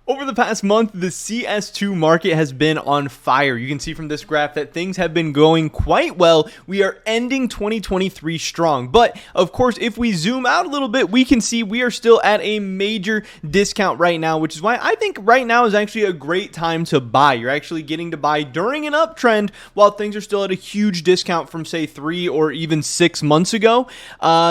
Over the past month, the CS2 market has been on fire. You can see from this graph that things have been going quite well. We are ending 2023 strong. But of course, if we zoom out a little bit, we can see we are still at a major discount right now, which is why I think right now is actually a great time to buy. You're actually getting to buy during an uptrend while things are still at a huge discount from say 3 or even 6 months ago.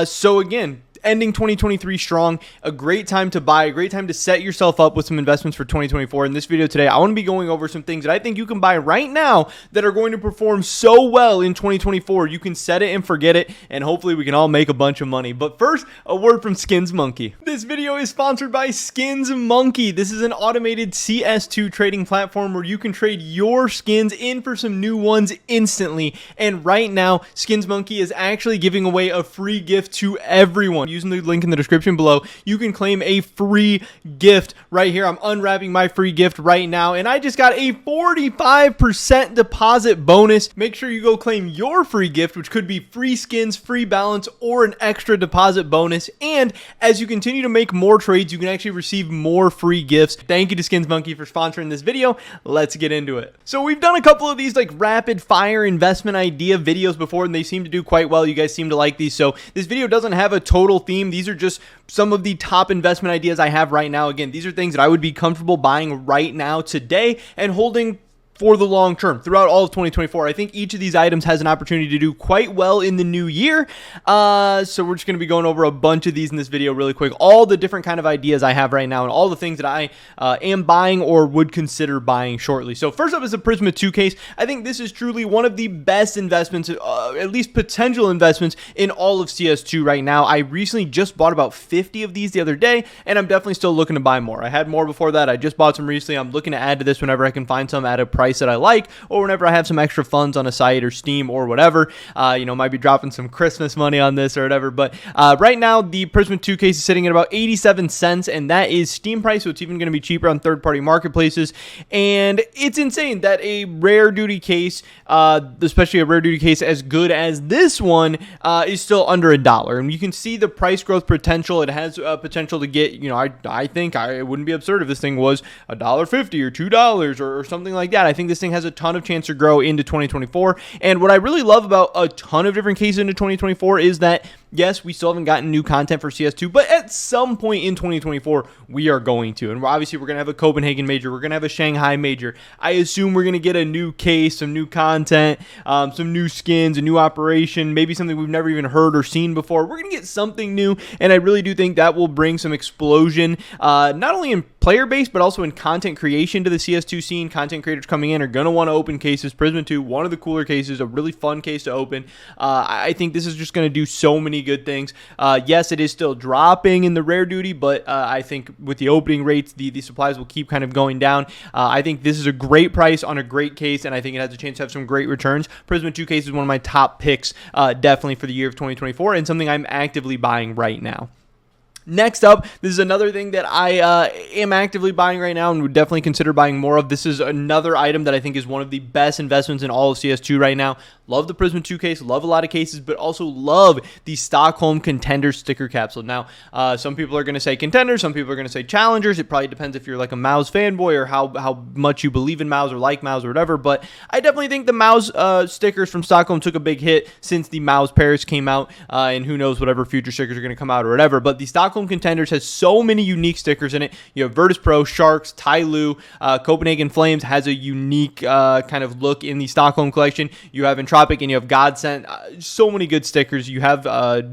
So again, ending 2023 strong, a great time to buy, a great time to set yourself up with some investments for 2024. In this video today, I want to be going over some things that I think you can buy right now that are going to perform so well in 2024. You can set it and forget it, and hopefully we can all make a bunch of money. But first, a word from Skins Monkey. This video is sponsored by Skins Monkey. This is an automated CS2 trading platform where you can trade your skins in for some new ones instantly. And right now, Skins Monkey is actually giving away a free gift to everyone. Using the link in the description below, you can claim a free gift right here. I'm unwrapping my free gift right now, and I just got a 45% deposit bonus. Make sure you go claim your free gift, which could be free skins, free balance, or an extra deposit bonus. And as you continue to make more trades, you can actually receive more free gifts. Thank you to Skins Monkey for sponsoring this video. Let's get into it. So we've done a couple of these like rapid fire investment idea videos before, and they seem to do quite well. You guys seem to like these. So this video doesn't have a total theme. These are just some of the top investment ideas I have right now. Again, these are things that I would be comfortable buying right now today and holding for the long term throughout all of 2024. I think each of these items has an opportunity to do quite well in the new year. So we're just going to be going over a bunch of these in this video really quick. All the different kind of ideas I have right now and all the things that I am buying or would consider buying shortly. So first up is the Prisma 2 case. I think this is truly one of the best investments, at least potential investments in all of CS2 right now. I recently just bought about 50 of these the other day, and I'm definitely still looking to buy more. I had more before that. I just bought some recently. I'm looking to add to this whenever I can find some at a price that I like, or whenever I have some extra funds on a site or Steam or whatever. Might be dropping some Christmas money on this or whatever. But right now, the Prisma 2 case is sitting at about 87 cents, and that is Steam price, so it's even going to be cheaper on third-party marketplaces. And it's insane that a rare duty case, especially a rare duty case as good as this one, is still under $1. And you can see the price growth potential. It has potential to get, I think it wouldn't be absurd if this thing was $1.50 or $2 or something like that. I think this thing has a ton of chance to grow into 2024. And what I really love about a ton of different cases into 2024 is that, yes, we still haven't gotten new content for CS2, but at some point in 2024, we are going to. And obviously, we're going to have a Copenhagen major. We're going to have a Shanghai major. I assume we're going to get a new case, some new content, some new skins, a new operation, maybe something we've never even heard or seen before. We're going to get something new, and I really do think that will bring some explosion, not only in player base, but also in content creation to the CS2 scene. Content creators coming in are going to want to open cases. Prisma 2, one of the cooler cases, a really fun case to open. I think this is just going to do so many good things. Yes, it is still dropping in the rare duty, but I think with the opening rates, the supplies will keep kind of going down. I think this is a great price on a great case, and I think it has a chance to have some great returns. Prisma 2 case is one of my top picks, definitely for the year of 2024, and something I'm actively buying right now. Next up, this is another thing that I am actively buying right now and would definitely consider buying more of. This is another item that I think is one of the best investments in all of CS2 right now. Love the Prisma 2 case, love a lot of cases, but also love the Stockholm Contender sticker capsule. Now, some people are going to say contenders, some people are going to say challengers. It probably depends if you're like a Mouse fanboy or how much you believe in Mouse or like Mouse or whatever, but I definitely think the Mouse stickers from Stockholm took a big hit since the Mouse Paris came out, and who knows whatever future stickers are going to come out or whatever, but the Stockholm Contenders has so many unique stickers in it. You have Virtus Pro, Sharks, Tai Lu, Copenhagen Flames has a unique kind of look in the Stockholm collection. You have Entropic and you have Godsent. So many good stickers. You have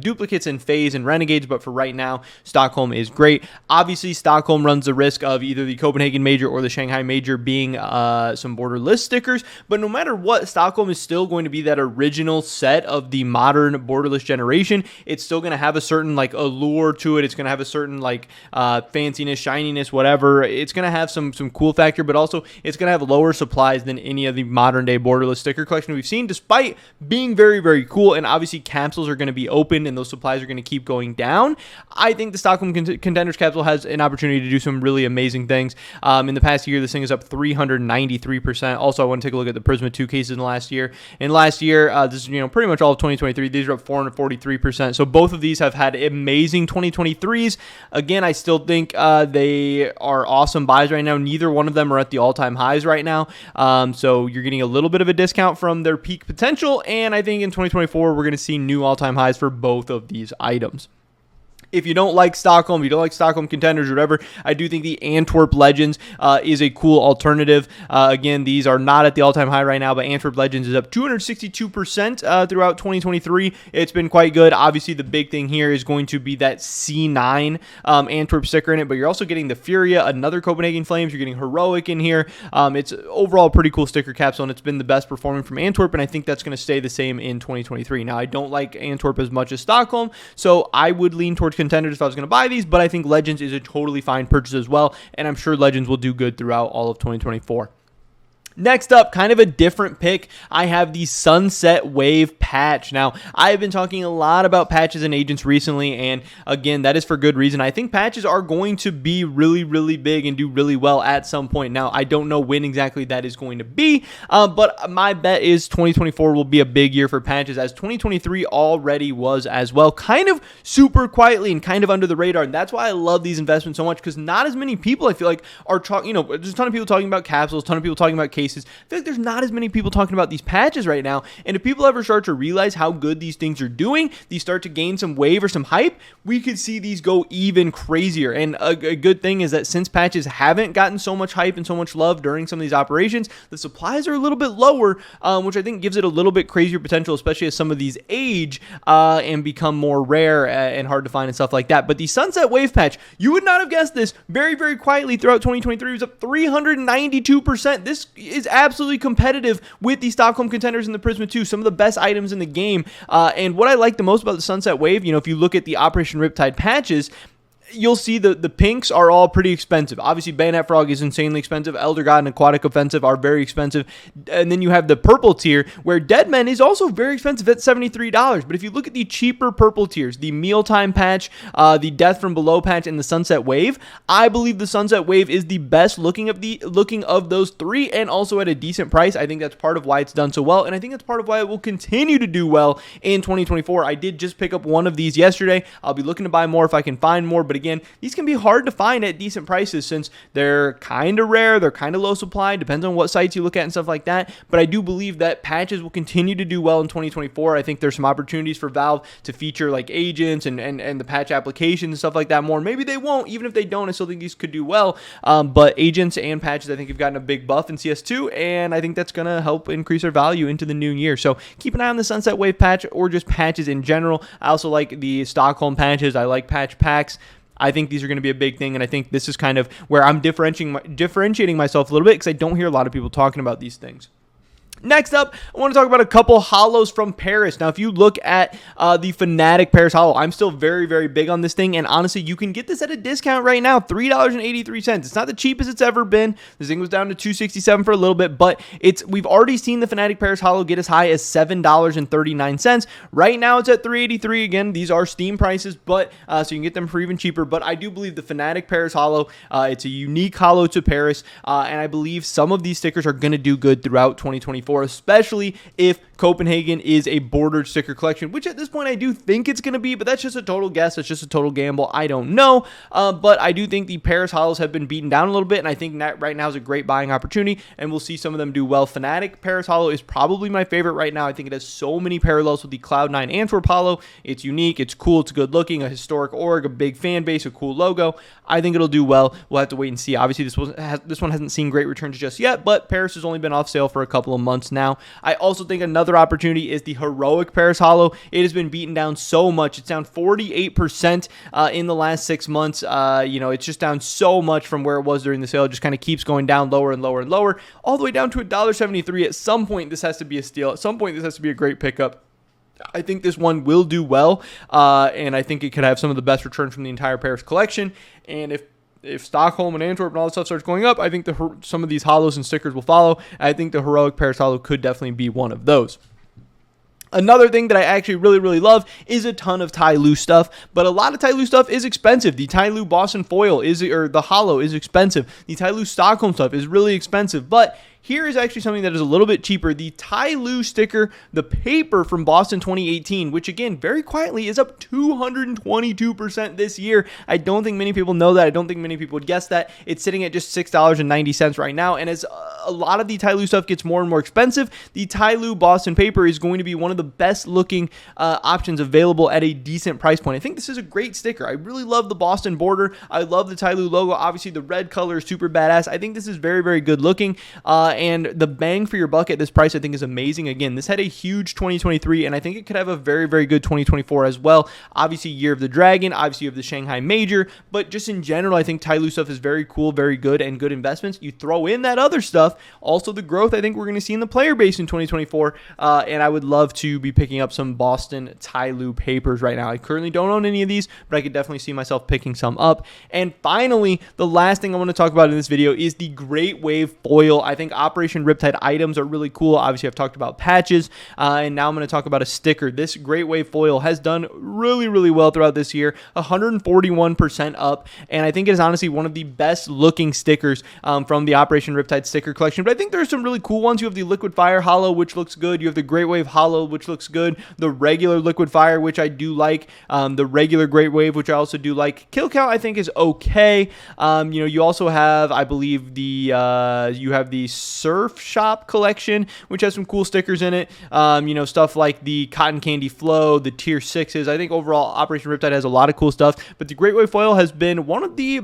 duplicates in FaZe and Renegades, but for right now, Stockholm is great. Obviously, Stockholm runs the risk of either the Copenhagen Major or the Shanghai Major being some borderless stickers, but no matter what, Stockholm is still going to be that original set of the modern borderless generation. It's still going to have a certain like allure to it. It's going to have a certain like fanciness, shininess, whatever. It's going to have some cool factor, but also it's going to have lower supplies than any of the modern day borderless sticker collection we've seen, despite despite being very, very cool, and obviously capsules are going to be open and those supplies are going to keep going down, I think the Stockholm Contenders capsule has an opportunity to do some really amazing things. In the past year, this thing is up 393%. Also, I want to take a look at the Prisma 2 cases in the last year. And last year, this is pretty much all of 2023. These are up 443%. So both of these have had amazing 2023s. Again, I still think they are awesome buys right now. Neither one of them are at the all-time highs right now. So you're getting a little bit of a discount from their peak potential. And I think in 2024, we're going to see new all-time highs for both of these items. If you don't like Stockholm, you don't like Stockholm Contenders or whatever, I do think the Antwerp Legends is a cool alternative. Again, these are not at the all-time high right now, but Antwerp Legends is up 262% throughout 2023. It's been quite good. Obviously, the big thing here is going to be that C9 Antwerp sticker in it, but you're also getting the Furia, another Copenhagen Flames. You're getting Heroic in here. It's overall a pretty cool sticker capsule, and it's been the best performing from Antwerp, and I think that's going to stay the same in 2023. Now, I don't like Antwerp as much as Stockholm, so I would lean towards Contenders if I was going to buy these, but I think Legends is a totally fine purchase as well, and I'm sure Legends will do good throughout all of 2024. Next up, kind of a different pick, I have the Sunset Wave patch. Now, I've been talking a lot about patches and agents recently, and again, that is for good reason. I think patches are going to be really, really big and do really well at some point. Now, I don't know when exactly that is going to be, but my bet is 2024 will be a big year for patches, as 2023 already was as well, kind of super quietly and kind of under the radar, and that's why I love these investments so much, because not as many people, I feel like, are talking, there's a ton of people talking about capsules, a ton of people talking about cases. I feel like there's not as many people talking about these patches right now, and if people ever start to realize how good these things are doing, these start to gain some wave or some hype, we could see these go even crazier. And a good thing is that since patches haven't gotten so much hype and so much love during some of these operations, the supplies are a little bit lower, which I think gives it a little bit crazier potential, especially as some of these age and become more rare and hard to find and stuff like that. But the Sunset Wave patch, you would not have guessed this, very, very quietly throughout 2023, was up 392%. This is absolutely competitive with the Stockholm Contenders and the Prisma 2, some of the best items in the game. And what I like the most about the Sunset Wave, if you look at the Operation Riptide patches, you'll see the pinks are all pretty expensive. Obviously, Bayonet Frog is insanely expensive. Elder God and Aquatic Offensive are very expensive. And then you have the purple tier, where Deadman is also very expensive at $73. But if you look at the cheaper purple tiers, the Mealtime patch, the Death from Below patch, and the Sunset Wave, I believe the Sunset Wave is the best looking of those three, and also at a decent price. I think that's part of why it's done so well, and I think that's part of why it will continue to do well in 2024. I did just pick up one of these yesterday. I'll be looking to buy more if I can find more, but again, these can be hard to find at decent prices since they're kind of rare, they're kind of low supply, depends on what sites you look at and stuff like that. But I do believe that patches will continue to do well in 2024. I think there's some opportunities for Valve to feature like agents and the patch applications and stuff like that more. Maybe they won't. Even if they don't, I still think these could do well. But agents and patches, I think, have gotten a big buff in CS2, and I think that's going to help increase their value into the new year. So keep an eye on the Sunset Wave patch or just patches in general. I also like the Stockholm patches. I like patch packs. I think these are going to be a big thing, and I think this is kind of where I'm differentiating myself a little bit, because I don't hear a lot of people talking about these things. Next up, I want to talk about a couple holos from Paris. Now, if you look at the Fnatic Paris holo, I'm still very, very big on this thing, and honestly, you can get this at a discount right now, $3.83. It's not the cheapest it's ever been. This thing was down to $2.67 for a little bit, but we've already seen the Fnatic Paris holo get as high as $7.39. Right now, it's at $3.83. Again, these are Steam prices, but so you can get them for even cheaper. But I do believe the Fnatic Paris holo, it's a unique holo to Paris, and I believe some of these stickers are going to do good throughout 2024. Especially if Copenhagen is a bordered sticker collection, which at this point I do think it's going to be, but that's just a total guess. It's just a total gamble. I don't know, but I do think the Paris holos have been beaten down a little bit, and I think that right now is a great buying opportunity, and we'll see some of them do well. Fnatic Paris holo is probably my favorite right now. I think it has so many parallels with the Cloud9 Antwerp holo. It's unique, it's cool, it's good looking, a historic org, a big fan base, a cool logo. I think it'll do well. We'll have to wait and see. Obviously, this one hasn't seen great returns just yet, but Paris has only been off sale for a couple of months now. I also think another opportunity is the Heroic Paris holo. It has been beaten down so much. It's down 48% in the last 6 months. It's just down so much from where it was during the sale. It just kind of keeps going down lower and lower and lower, all the way down to $1.73. At some point, this has to be a steal. At some point, this has to be a great pickup. I think this one will do well, and I think it could have some of the best returns from the entire Paris collection. And if Stockholm and Antwerp and all that stuff starts going up, I think some of these holos and stickers will follow. I think the Heroic Paris holo could definitely be one of those. Another thing that I actually really love is a ton of Tyloo stuff, but a lot of Tyloo stuff is expensive. The Tyloo Boston Foil or the Hollow is expensive. The Tyloo Stockholm stuff is really expensive, but here is actually something that is a little bit cheaper. The Tyloo sticker, the paper from Boston 2018, which again, very quietly is up 222% this year. I don't think many people know that. I don't think many people would guess that. It's sitting at just $6.90 right now. And as a lot of the Tyloo stuff gets more and more expensive, the Tyloo Boston paper is going to be one of the best looking options available at a decent price point. I think this is a great sticker. I really love the Boston border. I love the Tyloo logo. Obviously, the red color is super badass. I think this is very good looking. And the bang for your buck at this price, I think, is amazing. Again, this had a huge 2023, and I think it could have a very good 2024 as well. Obviously, Year of the Dragon. Obviously, you have the Shanghai Major. But just in general, I think Tyloo stuff is very cool, very good, and good investments. You throw in that other stuff. Also, the growth I think we're going to see in the player base in 2024. And I would love to be picking up some Boston Tyloo papers right now. I currently don't own any of these, but I could definitely see myself picking some up. And finally, the last thing I want to talk about in this video is the Great Wave Foil. I think Operation Riptide items are really cool. Obviously, I've talked about patches, and now I'm going to talk about a sticker. This Great Wave Foil has done really well throughout this year, 141% up, and I think it is honestly one of the best looking stickers from the Operation Riptide sticker collection. But I think there's some really cool ones. You have the Liquid Fire Hollow, which looks good. You have the Great Wave Hollow, which looks good. The regular Liquid Fire, which I do like. The regular Great Wave, which I also do like. Kill count, I think, is okay. You also have, I believe, you have the Surf Shop collection, which has some cool stickers in it. Stuff like the Cotton Candy Flow, the Tier 6s. I think overall Operation Riptide has a lot of cool stuff, but the Great Wave Foil has been one of the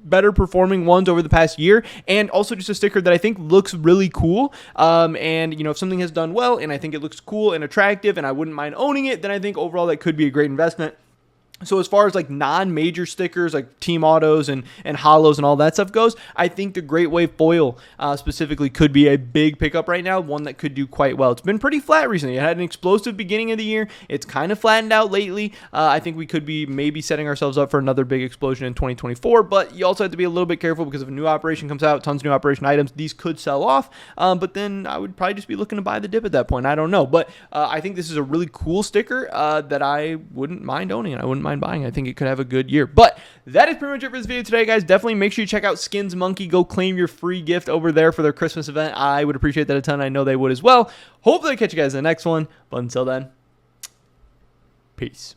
better performing ones over the past year, and also just a sticker that I think looks really cool. If something has done well and I think it looks cool and attractive and I wouldn't mind owning it, then I think overall that could be a great investment. So as far as like non-major stickers like team autos and hollows and all that stuff goes, I think the Great Wave Foil specifically could be a big pickup right now, one that could do quite well. It's been pretty flat recently. It had an explosive beginning of the year. It's kind of flattened out lately. I think we could be maybe setting ourselves up for another big explosion in 2024, but you also have to be a little bit careful because if a new operation comes out, tons of new operation items, these could sell off, but then I would probably just be looking to buy the dip at that point. I don't know, but I think this is a really cool sticker that I wouldn't mind owning, and I wouldn't mind buying. I think it could have a good year. But that is pretty much it for this video today, guys. Definitely make sure you check out Skins Monkey. Go claim your free gift over there for their Christmas event. I would appreciate that a ton. I know they would as well. Hopefully I catch you guys in the next one. But until then, peace.